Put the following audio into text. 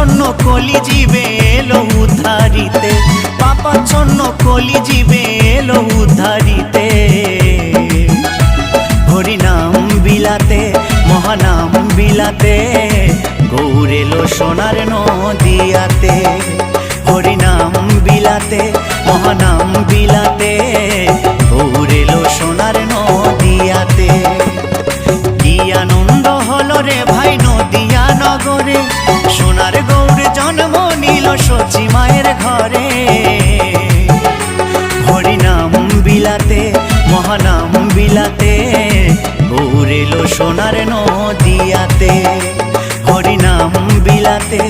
পাপাচ্ছন্ন কলি জীবে এলো উদ্ধারিতে, পাপাচ্ছন্ন কলি জীবে এলো উদ্ধারিতে। হরিনাম বিলাতে মহানাম বিলাতে, গৌর এলো সোনার নদিয়াতে। হরিনাম বিলাতে মহানাম বিলাতে, গৌর এলো সোনার নদিয়াতে। কি আনন্দ হলো রে ভাই নদিয়া নগরে, সোনার গৌর জন্ম নিল সচি মায়ের ঘরে। হরিনাম বিলাতে মহানাম বিলাতে, গৌর এলো সোনার নদিয়াতে। হরিনাম বিলাতে